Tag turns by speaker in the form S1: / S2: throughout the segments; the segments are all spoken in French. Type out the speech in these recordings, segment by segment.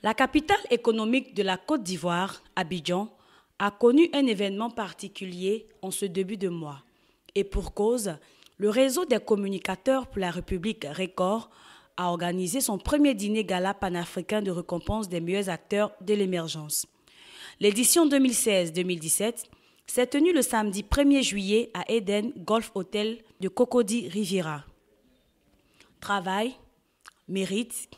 S1: La capitale économique de la Côte d'Ivoire, Abidjan, a connu un événement particulier en ce début de mois. Et pour cause, le réseau des communicateurs pour la République RECOR a organisé son premier dîner gala panafricain de récompense des meilleurs acteurs de l'émergence. L'édition 2016-2017 s'est tenue le samedi 1er juillet à Eden Golf Hotel de Cocody Riviera. Travail, mérite,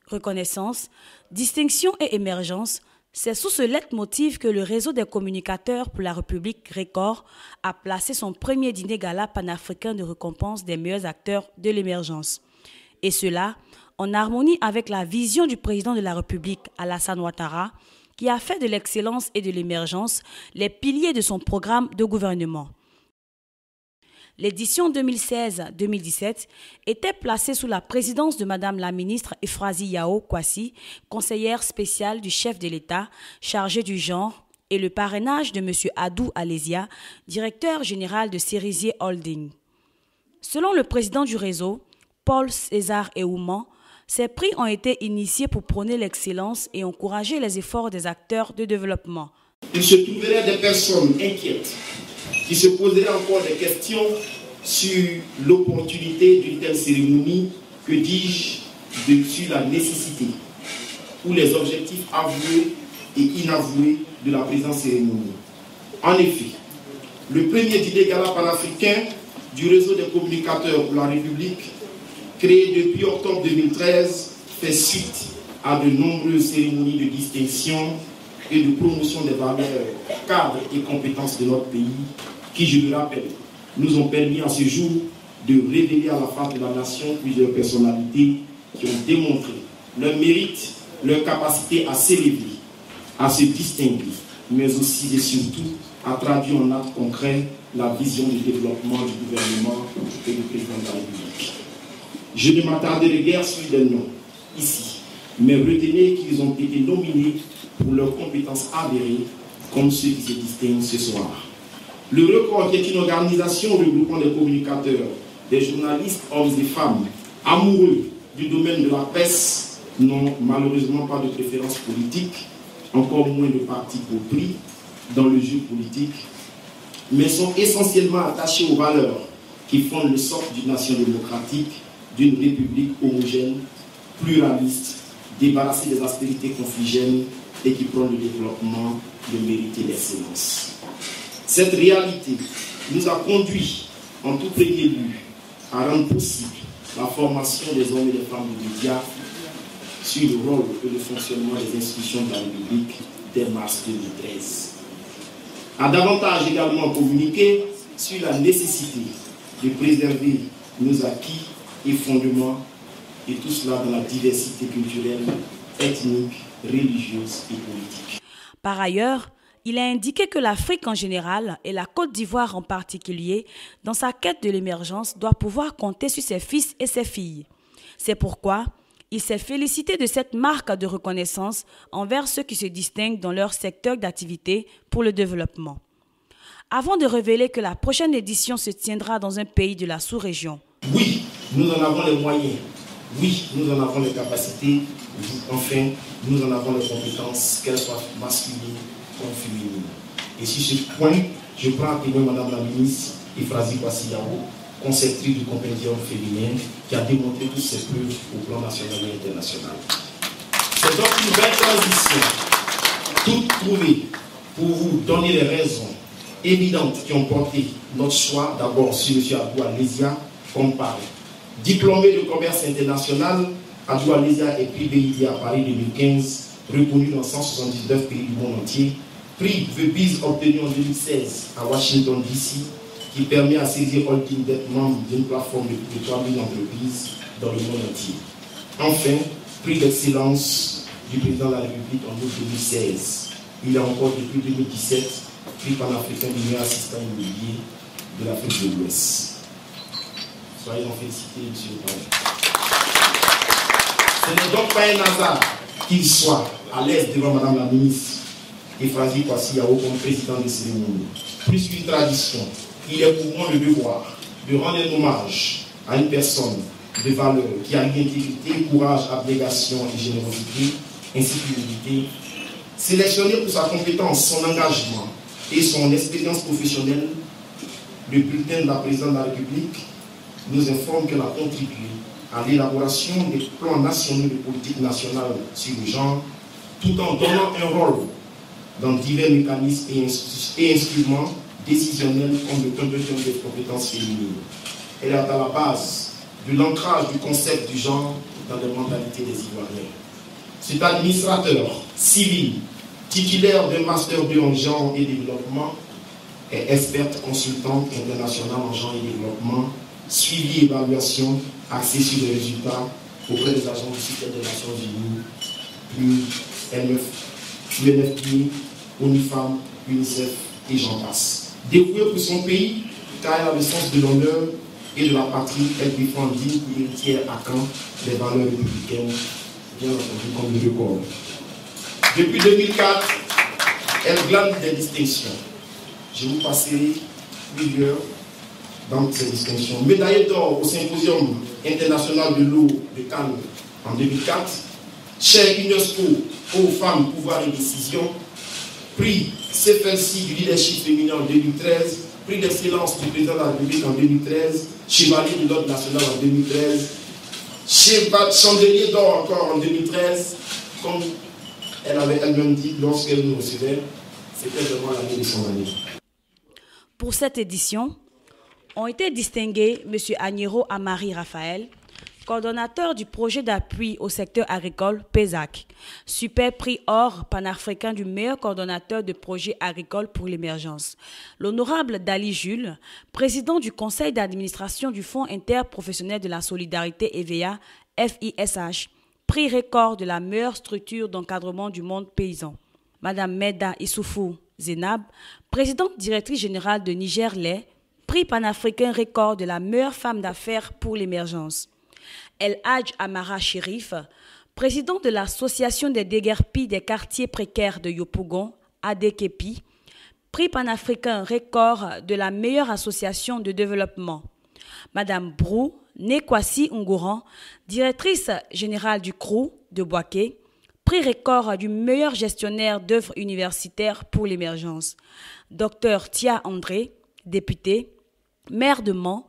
S1: reconnaissance, distinction et émergence, c'est sous ce leitmotiv que le réseau des communicateurs pour la République RECOR a placé son premier dîner gala panafricain de récompense des meilleurs acteurs de l'émergence. Et cela en harmonie avec la vision du président de la République, Alassane Ouattara, qui a fait de l'excellence et de l'émergence les piliers de son programme de gouvernement. L'édition 2016-2017 était placée sous la présidence de Madame la ministre Euphrasie Yao Kwasi, conseillère spéciale du chef de l'État chargée du genre, et le parrainage de M. Adou Alésia, directeur général de Cerisier Holding. Selon le président du réseau, Paul César Eouman, ces prix ont été initiés pour prôner l'excellence et encourager les efforts des acteurs de développement.
S2: Il se trouverait des personnes inquiètes qui se poseraient encore des questions sur l'opportunité d'une telle cérémonie, que dis-je, sur la nécessité ou les objectifs avoués et inavoués de la présente cérémonie. En effet, le premier dîner gala panafricain du réseau des communicateurs pour la République, créé depuis octobre 2013, fait suite à de nombreuses cérémonies de distinction et de promotion des valeurs, cadres et compétences de notre pays, qui, je le rappelle, nous ont permis à ce jour de révéler à la face de la nation plusieurs personnalités qui ont démontré leur mérite, leur capacité à s'élever, à se distinguer, mais aussi et surtout à traduire en actes concrets la vision du développement du gouvernement et du président de la République. Je ne m'attarderai guère sur des noms ici, mais retenez qu'ils ont été nominés pour leurs compétences avérées comme ceux qui se distinguent ce soir. Le RECOR, qui est une organisation regroupant des communicateurs, des journalistes, hommes et femmes, amoureux du domaine de la presse, n'ont malheureusement pas de préférence politique, encore moins de parti pris dans le jeu politique, mais sont essentiellement attachés aux valeurs qui fondent le socle d'une nation démocratique, d'une république homogène, pluraliste, débarrassée des aspérités confligènes et qui prône le développement de mérite et d'excellence. Cette réalité nous a conduit en tout premier lieu à rendre possible la formation des hommes et des femmes de médias sur le rôle et le fonctionnement des institutions de la République dès mars 2013. À davantage également communiquer sur la nécessité de préserver nos acquis et fondements, et tout cela dans la diversité culturelle, ethnique, religieuse et politique.
S1: Par ailleurs, il a indiqué que l'Afrique en général et la Côte d'Ivoire en particulier, dans sa quête de l'émergence, doit pouvoir compter sur ses fils et ses filles. C'est pourquoi il s'est félicité de cette marque de reconnaissance envers ceux qui se distinguent dans leur secteur d'activité pour le développement. Avant de révéler que la prochaine édition se tiendra dans un pays de la sous-région.
S2: Oui, nous en avons les moyens. Oui, nous en avons les capacités. Enfin, nous en avons les compétences, qu'elles soient masculines ou féminines. Et sur ce point, je prends à témoin Madame la ministre Euphrasie Kwasi Yao, conceptrice du compendium féminin, qui a démontré toutes ses preuves au plan national et international. C'est donc une belle transition, toute trouvée, pour vous donner les raisons évidentes qui ont porté notre choix d'abord sur M. Adou Alésia comme parrain. Diplômé de commerce international, Adou Alésia est prix BID à Paris 2015, reconnu dans 179 pays du monde entier. Prix The Biz obtenu en 2016 à Washington DC, qui permet à Cerisier Holding d'être membre d'une plateforme de plus de 3000 entreprises dans le monde entier. Enfin, prix d'excellence du président de la République en août 2016. Il est encore depuis 2017 prix panafricain du meilleur assistant immobilier de l'Afrique de l'Ouest. Soyez en félicités, monsieur le Président. Ce n'est donc pas un hasard qu'il soit à l'aise devant Madame la ministre Euphrasie Kwasi Yao comme président de cérémonie. Plus qu'une tradition, il est pour moi le devoir de rendre un hommage à une personne de valeur qui a l'intégrité, courage, abnégation et générosité, ainsi que l'unité. Sélectionné pour sa compétence, son engagement et son expérience professionnelle, le bulletin de la présidente de la République nous informe qu'elle a contribué à l'élaboration des plans nationaux de politique nationale sur le genre, tout en donnant un rôle dans divers mécanismes et instruments décisionnels comme le conversion des compétences féminines. Elle est à la base de l'ancrage du concept du genre dans les mentalités des Ivoiriens. Cet administrateur civil, titulaire d'un master 2 en genre et développement, est experte consultante internationale en genre et développement, suivi et évaluation axée sur les résultats auprès des agents du système des Nations Unies, UNFPA, UNIFEM, UNICEF et j'en passe. Dévouée pour son pays, car elle a le sens de l'honneur et de la patrie, elle défend digne et héritière à Caen les valeurs républicaines, bien entendu comme le record. Depuis 2004, elle glane des distinctions. Je vous passerai plusieurs dans ces distinctions. Médaillée d'or au Symposium international de l'eau de Cannes en 2004, chère UNESCO aux femmes, pouvoir et décision, prix CFLC du leadership féminin en 2013, prix d'excellence du président de la République en 2013, chevalier de l'ordre national en 2013, chandelier d'or encore en 2013, comme elle avait elle-même dit lorsqu'elle nous recevait, c'était vraiment l'année de son année.
S1: Pour cette édition, ont été distingués M. Agnero Amari Raphaël, coordonnateur du projet d'appui au secteur agricole PESAC, super prix or panafricain du meilleur coordonnateur de projet agricole pour l'émergence. L'honorable Dali Jules, président du conseil d'administration du Fonds interprofessionnel de la solidarité EVA, FISH, prix record de la meilleure structure d'encadrement du monde paysan. Madame Meda Issoufou Zénab, présidente directrice générale de Niger Lait, prix panafricain record de la meilleure femme d'affaires pour l'émergence. El Hadj Amara Chérif, président de l'association des déguerpis des quartiers précaires de Yopougon, ADKEPI, prix panafricain record de la meilleure association de développement. Madame Brou Nekwasi Ngouran, directrice générale du CRU de Boaké, prix record du meilleur gestionnaire d'œuvres universitaires pour l'émergence. Dr Tia André, député, maire de Mans,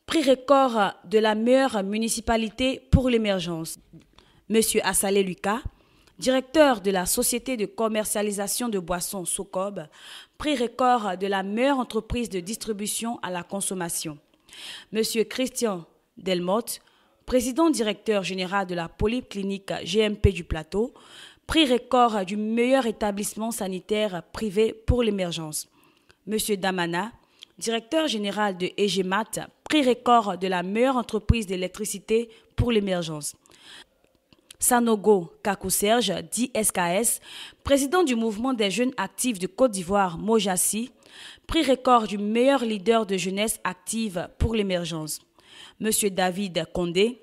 S1: prix record de la meilleure municipalité pour l'émergence. Monsieur Assalé Lucas, directeur de la société de commercialisation de boissons Socob, prix record de la meilleure entreprise de distribution à la consommation. Monsieur Christian Delmotte, président directeur général de la polyclinique GMP du Plateau, prix record du meilleur établissement sanitaire privé pour l'émergence. Monsieur Damana, directeur général de EGMAT, prix record de la meilleure entreprise d'électricité pour l'émergence. Sanogo Kakou Serge, dit SKS, président du mouvement des jeunes actifs de Côte d'Ivoire, Mojassi, prix record du meilleur leader de jeunesse active pour l'émergence. Monsieur David Condé,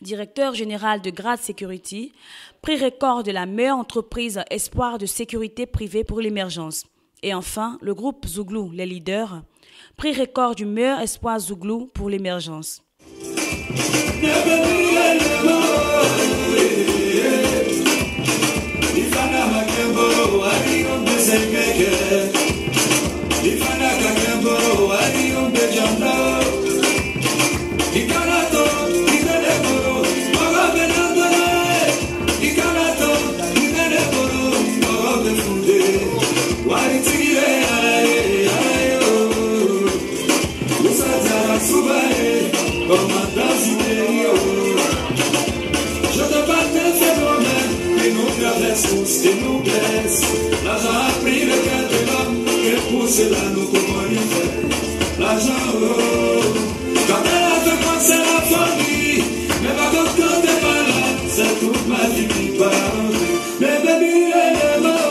S1: directeur général de Grad Security, prix record de la meilleure entreprise espoir de sécurité privée pour l'émergence. Et enfin, le groupe Zouglou, les leaders, prix record du meilleur espoir Zouglou pour l'émergence.
S3: Je te partage ce domaine qui nous traverse, qui nous blesse. L'argent a pris le cœur de l'homme, et pour cela nous pouvons lui faire. L'argent, quand elle a fait quoi, c'est la folie. Mais par contre, quand t'es pas là, c'est toute ma vie qui parle. Mais baby, elle est morte.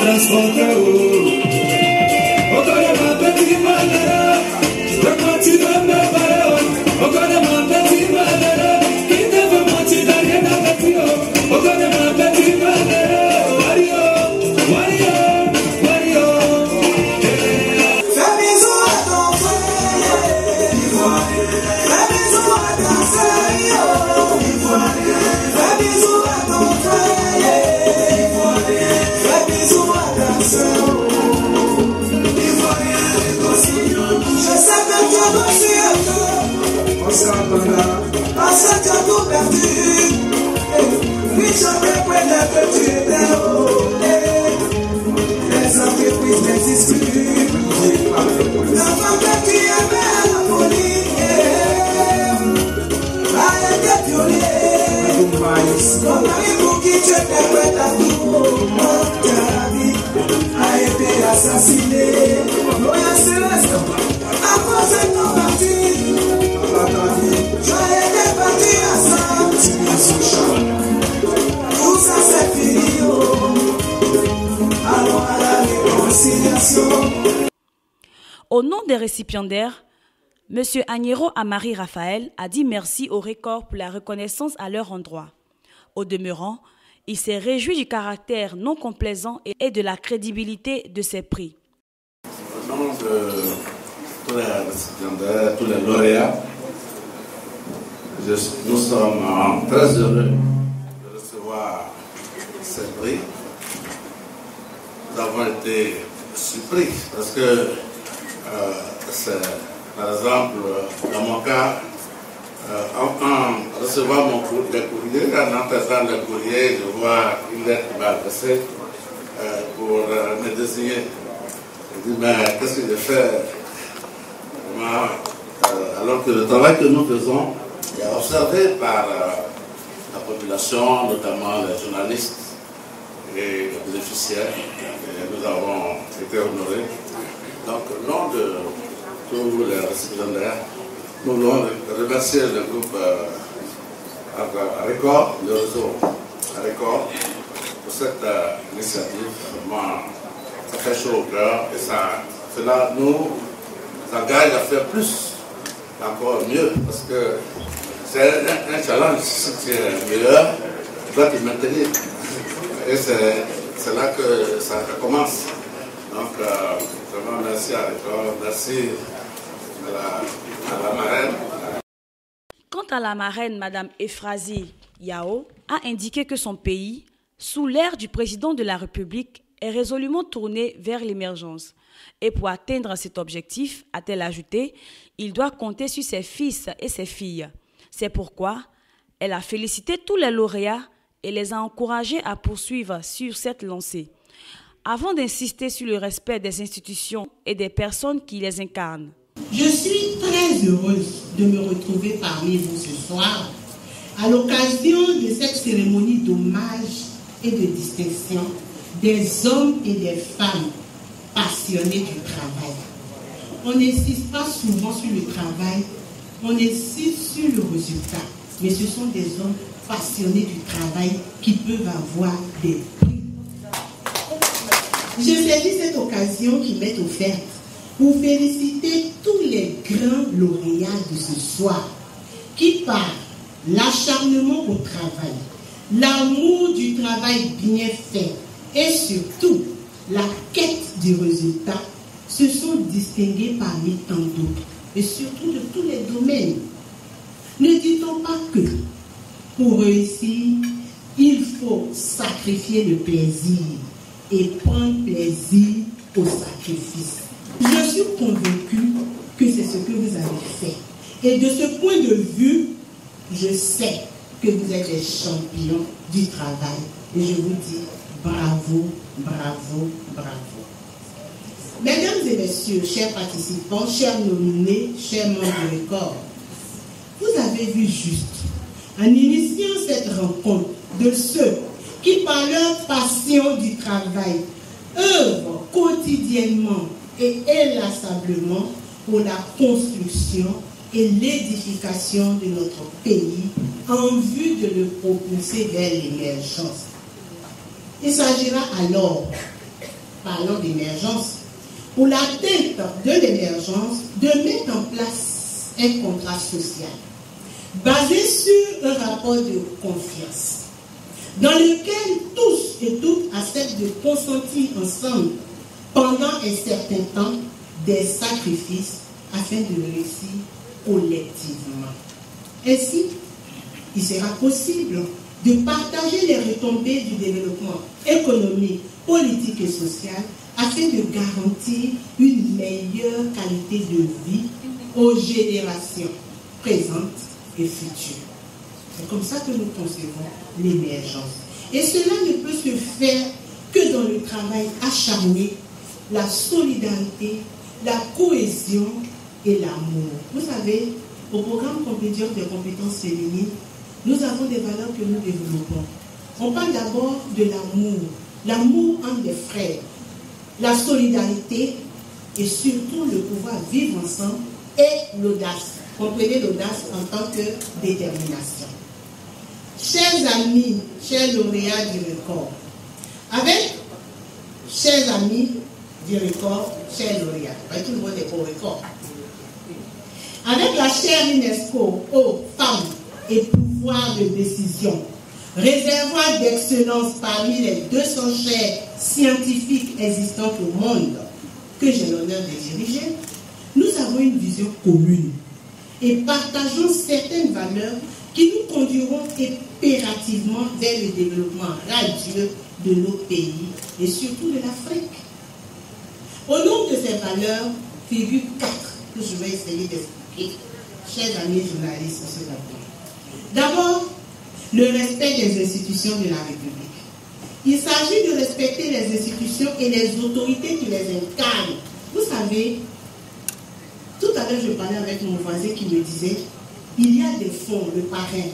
S3: Transporte
S1: Au nom des récipiendaires, M. Agnero Amari Raphaël a dit merci au RECOR pour la reconnaissance à leur endroit. Au demeurant, il s'est réjoui du caractère non complaisant et de la crédibilité de ces prix.
S4: Au nom de tous les récipiendaires, tous les lauréats, nous sommes très heureux de recevoir ces prix. Nous avons été surpris parce que c'est, par exemple, dans mon cas, en recevant mon courrier, en entrant le courrier, je vois une lettre qui m'a adressée pour me désigner. Je dis, mais qu'est-ce que je fais? Alors que le travail que nous faisons est observé par la population, notamment les journalistes et les bénéficiaires. Et nous avons été honorés. Donc, au nom de tous les récipiendaires, nous voulons remercier le groupe RECOR, le réseau RECOR, pour cette initiative. Vraiment, ça fait chaud au cœur et cela nous engage à faire plus, encore mieux, parce que c'est un challenge. Si tu es meilleur, tu dois te maintenir. Et c'est là que ça commence. Donc, vraiment, merci à RECOR, merci à la marraine.
S1: Quant à la marraine, Mme Euphrasie Yao a indiqué que son pays, sous l'ère du président de la République, est résolument tourné vers l'émergence. Et pour atteindre cet objectif, a-t-elle ajouté, il doit compter sur ses fils et ses filles. C'est pourquoi elle a félicité tous les lauréats et les a encouragés à poursuivre sur cette lancée. Avant d'insister sur le respect des institutions et des personnes qui les incarnent.
S5: Je suis très heureuse de me retrouver parmi vous ce soir à l'occasion de cette cérémonie d'hommage et de distinction des hommes et des femmes passionnés du travail. On n'insiste pas souvent sur le travail, on insiste sur le résultat. Mais ce sont des hommes passionnés du travail qui peuvent avoir des prix. Je saisis cette occasion qui m'est offerte pour féliciter tous les grands lauréats de ce soir qui, par l'acharnement au travail, l'amour du travail bien fait et surtout la quête du résultat, se sont distingués parmi tant d'autres et surtout de tous les domaines. Ne dit-on pas que pour réussir, il faut sacrifier le plaisir et prendre plaisir au sacrifice? Je suis convaincue que c'est ce que vous avez fait. Et de ce point de vue, je sais que vous êtes des champions du travail. Et je vous dis bravo, bravo, bravo. Mesdames et messieurs, chers participants, chers nominés, chers membres de RECOR, vous avez vu juste, en initiant cette rencontre, de ceux qui, par leur passion du travail, œuvrent quotidiennement et inlassablement pour la construction et l'édification de notre pays en vue de le propulser vers l'émergence. Il s'agira alors, parlant d'émergence, pour l'atteinte de l'émergence, de mettre en place un contrat social basé sur un rapport de confiance dans lequel tous et toutes acceptent de consentir ensemble pendant un certain temps des sacrifices afin de réussir collectivement. Ainsi, il sera possible de partager les retombées du développement économique, politique et sociale afin de garantir une meilleure qualité de vie aux générations présentes et futures. C'est comme ça que nous concevons l'émergence. Et cela ne peut se faire que dans le travail acharné, la solidarité, la cohésion et l'amour. Vous savez, au programme Compétition des compétences féminines, nous avons des valeurs que nous développons. On parle d'abord de l'amour, l'amour entre des frères, la solidarité et surtout le pouvoir vivre ensemble et l'audace. Comprenez l'audace en tant que détermination. Chers amis, chers lauréats du record, chers amis du record, chers lauréats, tout le monde est au record. Avec la chaire UNESCO aux femmes et pouvoir de décision, réservoir d'excellence parmi les 200 chaires scientifiques existantes au monde que j'ai l'honneur de diriger, nous avons une vision commune et partageons certaines valeurs qui nous conduiront impérativement vers le développement radieux de nos pays et surtout de l'Afrique. Au nombre de ces valeurs figurent 4 que je vais essayer d'expliquer, chers amis journalistes, ce matin. D'abord, le respect des institutions de la République. Il s'agit de respecter les institutions et les autorités qui les incarnent. Vous savez, tout à l'heure je parlais avec mon voisin qui me disait il y a des fonds, le parrain,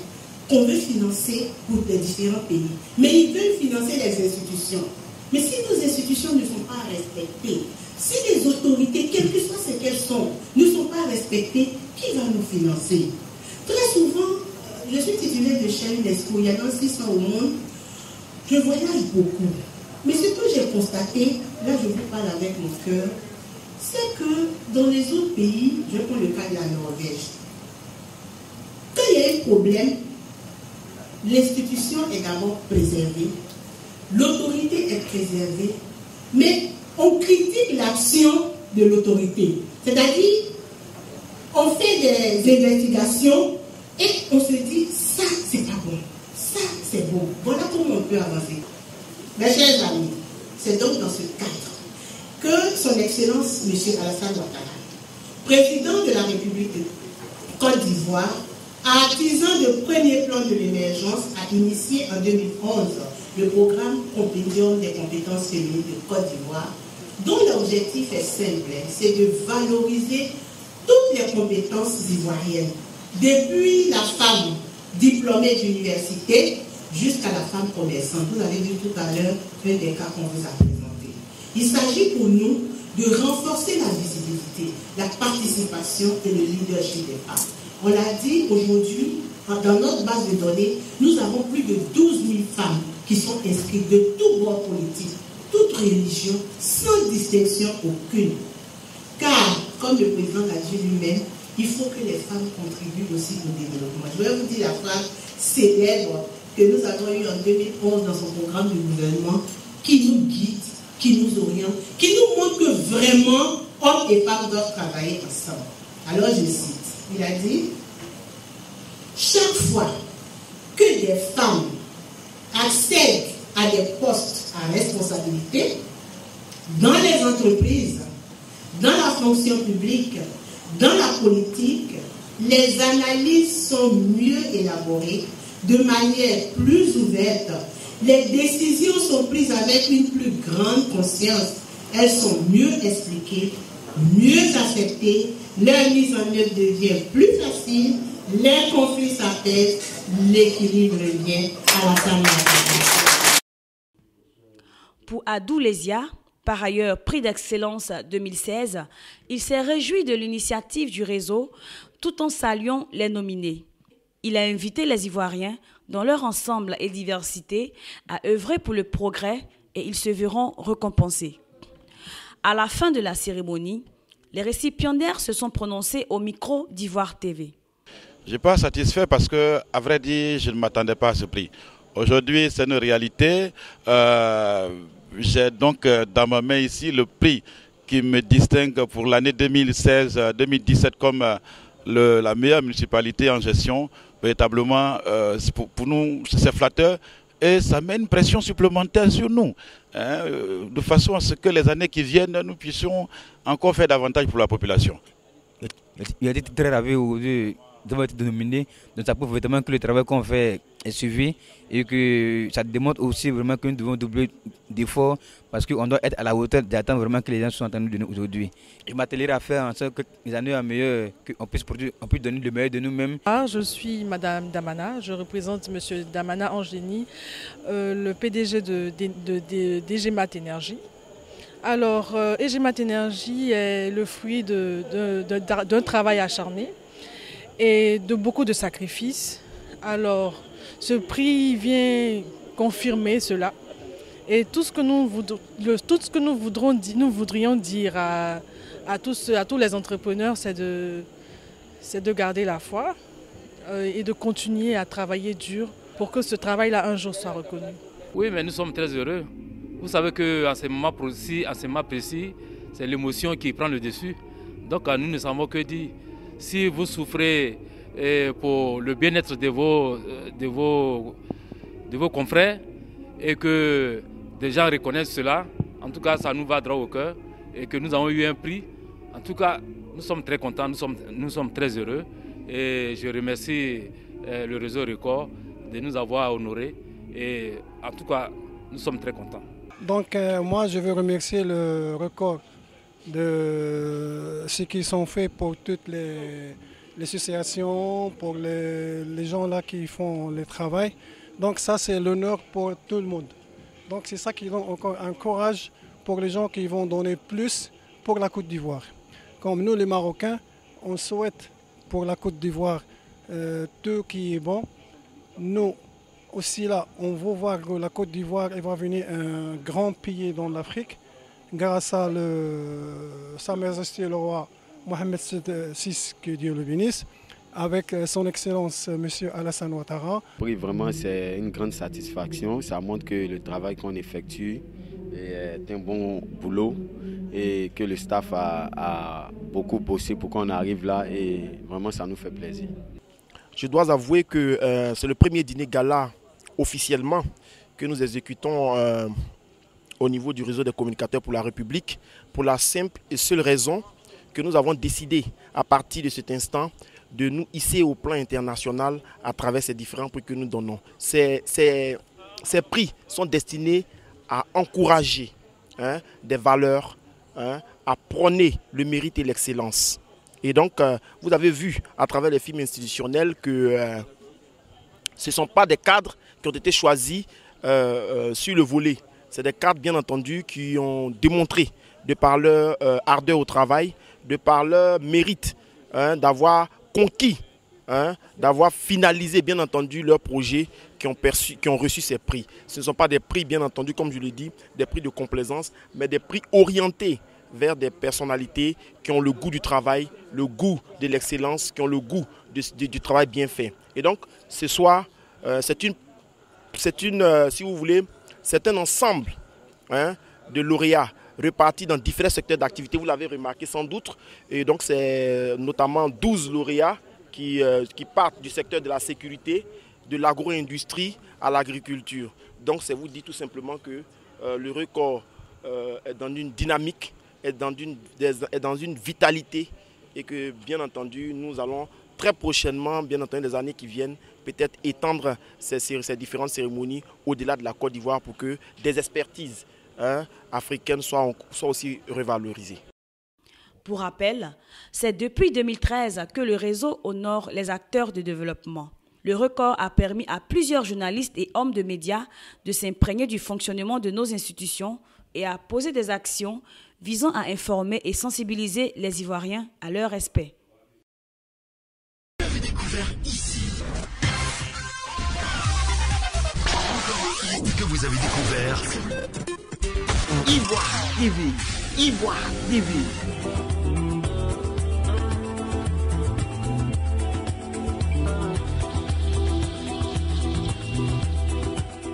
S5: qu'on veut financer pour des différents pays. Mais ils veulent financer les institutions. Mais si nos institutions ne sont pas respectées, si les autorités, quelles que soient ce qu'elles sont, ne sont pas respectées, qui va nous financer? Très souvent, je suis titulaire de chaire UNESCO, il y en a 600 au monde, je voyage beaucoup. Mais ce que j'ai constaté, là je vous parle avec mon cœur, c'est que dans les autres pays, je prends le cas de la Norvège, quand il y a un problème, l'institution est d'abord préservée, l'autorité est préservée, mais on critique l'action de l'autorité. C'est-à-dire, on fait des investigations et on se dit, ça c'est pas bon, ça c'est bon. Voilà comment on peut avancer. Mes chers amis, c'est donc dans ce cadre que son Excellence M. Alassane Ouattara, président de la République de Côte d'Ivoire, artisan de premier plan de l'émergence, a initié en 2011 le programme Compendium des compétences féminines de Côte d'Ivoire, dont l'objectif est simple, c'est de valoriser toutes les compétences ivoiriennes, depuis la femme diplômée d'université jusqu'à la femme commerçante. Vous avez vu tout à l'heure un des cas qu'on vous a présenté. Il s'agit pour nous de renforcer la visibilité, la participation et le leadership des femmes. On l'a dit aujourd'hui, dans notre base de données, nous avons plus de 12 000 femmes qui sont inscrites de tous bords politiques, toute religion, sans distinction aucune. Car, comme le président l'a dit lui-même, il faut que les femmes contribuent aussi au développement. Je vais vous dire la phrase célèbre que nous avons eue en 2011 dans son programme de gouvernement, qui nous guide, qui nous oriente, qui nous montre que vraiment, hommes et femmes doivent travailler ensemble. Alors je cite, il a dit, chaque fois que des femmes accèdent à des postes à responsabilité, dans les entreprises, dans la fonction publique, dans la politique, les analyses sont mieux élaborées, de manière plus ouverte. Les décisions sont prises avec une plus grande conscience. Elles sont mieux expliquées, mieux acceptées, leur mise en œuvre devient plus facile, les conflits s'apaisent, l'équilibre revient à la table.
S1: Pour Adou Lesia, par ailleurs prix d'excellence 2016, il s'est réjoui de l'initiative du réseau tout en saluant les nominés. Il a invité les Ivoiriens, dans leur ensemble et diversité, à œuvrer pour le progrès et ils se verront récompensés. À la fin de la cérémonie, les récipiendaires se sont prononcés au micro d'Ivoire TV.
S6: Je ne suis pas satisfait parce que, à vrai dire, je ne m'attendais pas à ce prix. Aujourd'hui, c'est une réalité. J'ai donc dans ma main ici le prix qui me distingue pour l'année 2016-2017 comme la meilleure municipalité en gestion. Véritablement, pour nous, c'est flatteur et ça met une pression supplémentaire sur nous. de façon à ce que les années qui viennent, nous puissions encore faire davantage pour la population.
S7: Il a été très ravi aujourd'hui d'avoir été nominé. Donc ça prouve vraiment que le travail qu'on fait est suivi et que ça démontre aussi vraiment que nous devons doubler d'efforts parce qu'on doit être à la hauteur des attentes vraiment que les gens sont en train de nous donner aujourd'hui. Je m'attellerai à faire en sorte que les années à meilleur, qu'on puisse donner le meilleur de nous-mêmes.
S8: Je suis Madame Damana, je représente Monsieur Damana Angénie, le PDG de Egemat Énergie. Alors, Egemat Énergie est le fruit d'un travail acharné et de beaucoup de sacrifices. Alors, ce prix vient confirmer cela. Et tout ce que nous voudrions dire à tous les entrepreneurs, c'est de garder la foi et de continuer à travailler dur pour que ce travail-là un jour soit reconnu.
S9: Oui, mais nous sommes très heureux. Vous savez qu'à ce moment précis, c'est l'émotion qui prend le dessus. Donc nous ne savons que dire. Si vous souffrez pour le bien-être de vos confrères et que des gens reconnaissent cela, en tout cas ça nous va droit au cœur et que nous avons eu un prix. En tout cas, nous sommes très contents, nous sommes très heureux et je remercie le réseau Record de nous avoir honorés et en tout cas, nous sommes très contents.
S10: Donc moi je veux remercier le Record de ce qu'ils ont fait pour toutes les associations, pour les gens là qui font le travail. Donc ça c'est l'honneur pour tout le monde. Donc c'est ça qui donne encore un courage pour les gens qui vont donner plus pour la Côte d'Ivoire. Comme nous les Marocains, on souhaite pour la Côte d'Ivoire tout qui est bon. Nous aussi là, on va voir que la Côte d'Ivoire va devenir un grand pays dans l'Afrique grâce à Sa Majesté le roi Mohamed VI, que Dieu le bénisse, avec son Excellence M. Alassane Ouattara.
S11: Oui, vraiment c'est une grande satisfaction. Ça montre que le travail qu'on effectue est un bon boulot et que le staff a beaucoup bossé pour qu'on arrive là et vraiment ça nous fait plaisir.
S2: Je dois avouer que c'est le premier dîner gala officiellement que nous exécutons au niveau du réseau des communicateurs pour la République pour la simple et seule raison que nous avons décidé à partir de cet instant de nous hisser au plan international à travers ces différents prix que nous donnons. Ces prix sont destinés à encourager des valeurs, à prôner le mérite et l'excellence. Et donc, vous avez vu à travers les films institutionnels que ce ne sont pas des cadres qui ont été choisis sur le volet. C'est des cadres, bien entendu, qui ont démontré, de par leur ardeur au travail, de par leur mérite, d'avoir conquis, d'avoir finalisé, bien entendu, leurs projets qui ont reçu ces prix. Ce ne sont pas des prix, bien entendu, comme je l'ai dit, des prix de complaisance, mais des prix orientés vers des personnalités qui ont le goût du travail, le goût de l'excellence, qui ont le goût du travail bien fait. Et donc, ce soir, si vous voulez, c'est un ensemble de lauréats repartis dans différents secteurs d'activité, vous l'avez remarqué sans doute. Et donc, c'est notamment 12 lauréats qui partent du secteur de la sécurité, de l'agro-industrie à l'agriculture. Donc, ça vous dit tout simplement que le Record est dans une dynamique, est dans une vitalité et que, bien entendu, nous allons très prochainement, bien entendu, les années qui viennent, peut-être étendre ces différentes cérémonies au-delà de la Côte d'Ivoire pour que des expertises africaines soient aussi revalorisées.
S1: Pour rappel, c'est depuis 2013 que le réseau honore les acteurs de développement. Le Record a permis à plusieurs journalistes et hommes de médias de s'imprégner du fonctionnement de nos institutions et à poser des actions visant à informer et sensibiliser les Ivoiriens à leur respect.
S3: Vous avez découvert ici. Que vous avez découvert Ivoire TV. Ivoire TV.